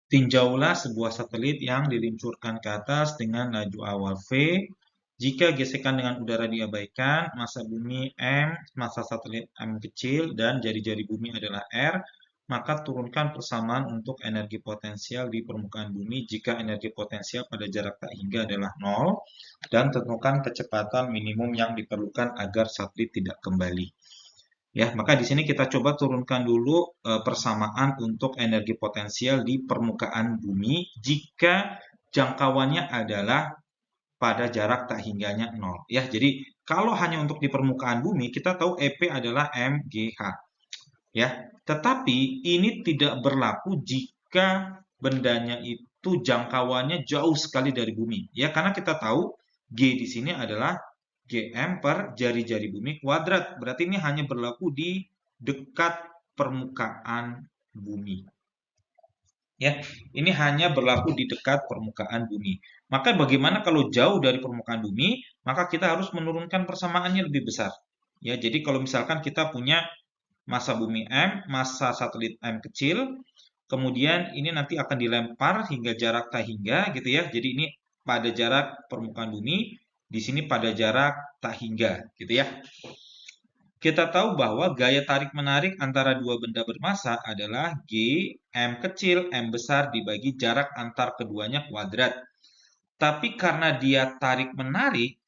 Tinjaulah sebuah satelit yang diluncurkan ke atas dengan laju awal v. Jika gesekan dengan udara diabaikan, massa bumi m, massa satelit m kecil, dan jari-jari bumi adalah r, maka turunkan persamaan untuk energi potensial di permukaan bumi jika energi potensial pada jarak tak hingga adalah 0, dan tentukan kecepatan minimum yang diperlukan agar satelit tidak kembali. Ya, maka di sini kita coba turunkan dulu persamaan untuk energi potensial di permukaan bumi jika jangkauannya adalah pada jarak tak hingganya 0. Ya, jadi kalau hanya untuk di permukaan bumi, kita tahu EP adalah MGH. Ya, tetapi ini tidak berlaku jika bendanya itu jangkauannya jauh sekali dari bumi. Ya, karena kita tahu G di sini adalah GM per jari-jari bumi kuadrat. Berarti ini hanya berlaku di dekat permukaan bumi. Ya, ini hanya berlaku di dekat permukaan bumi. Maka bagaimana kalau jauh dari permukaan bumi? Maka kita harus menurunkan persamaannya lebih besar. Ya, jadi kalau misalkan kita punya massa bumi M, massa satelit M kecil, kemudian ini nanti akan dilempar hingga jarak tak hingga gitu ya. Jadi ini pada jarak permukaan bumi, di sini pada jarak tak hingga gitu ya. Kita tahu bahwa gaya tarik-menarik antara dua benda bermassa adalah G, M kecil, M besar dibagi jarak antar keduanya kuadrat. Tapi karena dia tarik-menarik,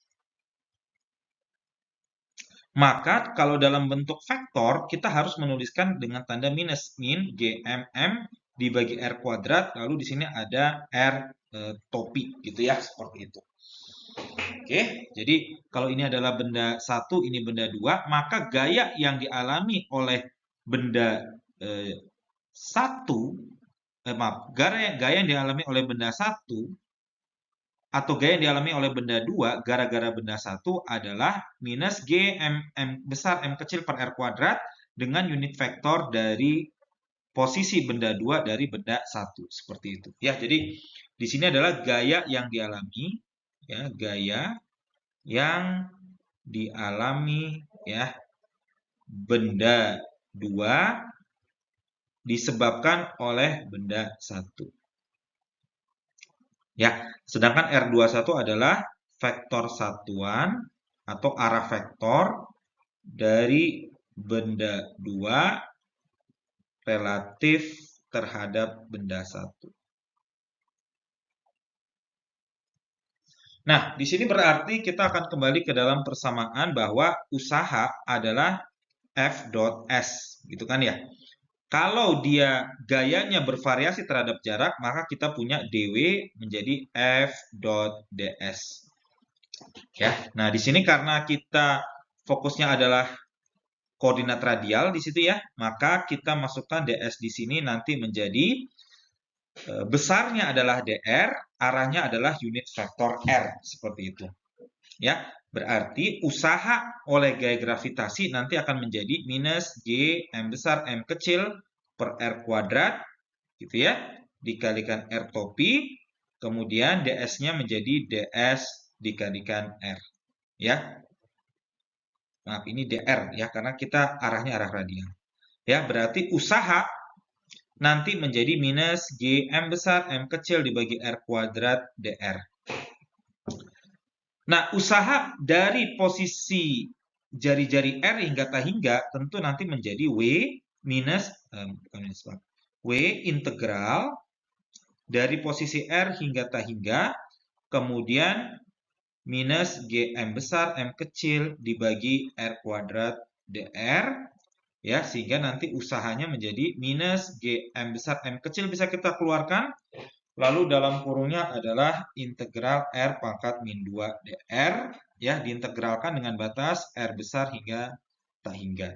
maka kalau dalam bentuk vektor, kita harus menuliskan dengan tanda minus. Min GMM dibagi R kuadrat, lalu di sini ada R topi, gitu ya, seperti itu. Oke, jadi kalau ini adalah benda satu, ini benda dua, maka gaya yang dialami oleh benda satu, gaya yang dialami oleh benda satu atau gaya yang dialami oleh benda 2 gara-gara benda 1 adalah minus G M besar M kecil per R kuadrat dengan unit vektor dari posisi benda 2 dari benda 1. Seperti itu. Ya, jadi di sini adalah gaya yang dialami, ya, gaya yang dialami ya benda 2 disebabkan oleh benda 1. Ya, sedangkan R21 adalah vektor satuan atau arah vektor dari benda 2 relatif terhadap benda 1. Nah, di sini berarti kita akan kembali ke dalam persamaan bahwa usaha adalah F.S, gitu kan ya. Kalau dia gayanya bervariasi terhadap jarak, maka kita punya dW menjadi F.ds. Ya, nah di sini karena kita fokusnya adalah koordinat radial di situ ya, maka kita masukkan ds di sini nanti menjadi besarnya adalah dr, arahnya adalah unit vektor r seperti itu. Ya, berarti usaha oleh gaya gravitasi nanti akan menjadi minus G M besar M kecil per R kuadrat gitu ya, dikalikan R topi, kemudian ds-nya menjadi ds dikalikan R. Ya, maaf ini dr ya, karena kita arahnya arah radial. Ya, berarti usaha nanti menjadi minus G M besar M kecil dibagi R kuadrat dr. Nah, usaha dari posisi jari-jari R hingga tak hingga tentu nanti menjadi W minus, W integral dari posisi R hingga tak hingga, kemudian minus GM besar M kecil dibagi R kuadrat dr, ya, sehingga nanti usahanya menjadi minus GM besar M kecil bisa kita keluarkan. Lalu dalam kurungnya adalah integral R pangkat min 2 dr, ya, diintegralkan dengan batas R besar hingga tak hingga.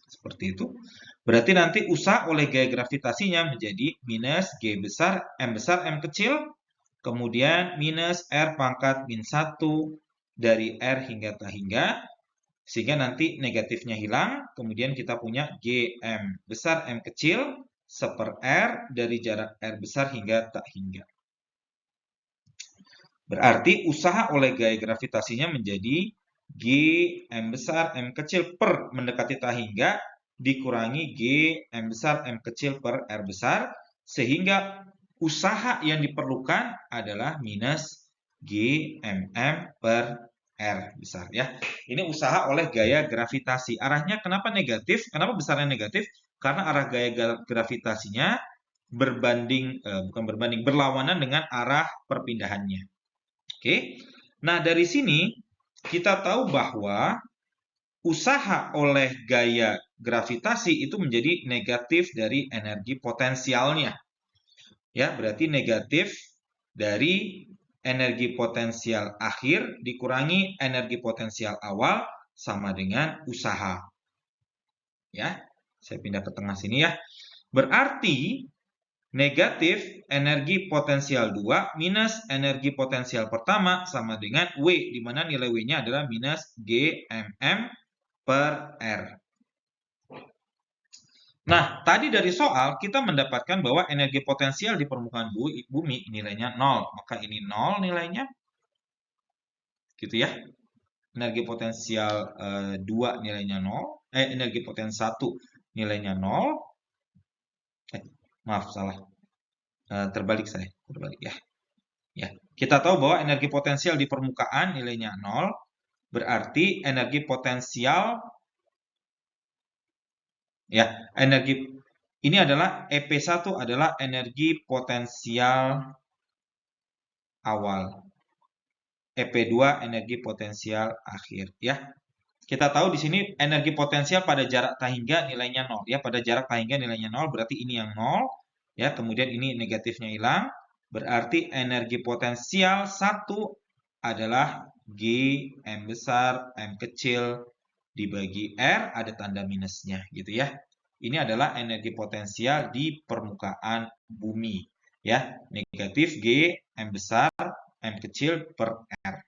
Seperti itu. Berarti nanti usaha oleh gaya gravitasinya menjadi minus G besar M kecil, kemudian minus R pangkat min 1 dari R hingga tak hingga, sehingga nanti negatifnya hilang, kemudian kita punya GM besar M kecil seper R dari jarak R besar hingga tak hingga. Berarti usaha oleh gaya gravitasinya menjadi G M besar M kecil per mendekati tak hingga dikurangi G M besar M kecil per R besar, Sehingga usaha yang diperlukan adalah minus G mm per R besar ya. Ini usaha oleh gaya gravitasi. Arahnya kenapa negatif? Kenapa besarnya negatif? Karena arah gaya gravitasinya berlawanan dengan arah perpindahannya. Oke. Nah, dari sini kita tahu bahwa usaha oleh gaya gravitasi itu menjadi negatif dari energi potensialnya. Ya, berarti negatif dari energi potensial akhir dikurangi energi potensial awal sama dengan usaha. Ya, saya pindah ke tengah sini ya. Berarti negatif energi potensial 2 minus energi potensial pertama sama dengan W, di mana nilai W-nya adalah minus G mm per R. Nah, tadi dari soal kita mendapatkan bahwa energi potensial di permukaan bumi nilainya 0. Maka ini 0 nilainya. Gitu ya. Energi potensial 2 nilainya 0. Energi potensial 1 nilainya 0. Maaf, salah. Terbalik saya. Terbalik ya. Ya, kita tahu bahwa energi potensial di permukaan nilainya 0. Berarti energi potensial ya, ini adalah EP1 adalah energi potensial awal. EP2 energi potensial akhir ya. Kita tahu di sini energi potensial pada jarak tahingga nilainya 0 ya. Pada jarak tahingga nilainya 0 berarti ini yang 0 ya. Kemudian ini negatifnya hilang. Berarti energi potensial 1 adalah G M besar M kecil dibagi R ada tanda minusnya gitu ya. Ini adalah energi potensial di permukaan bumi ya. Negatif G M besar M kecil per R.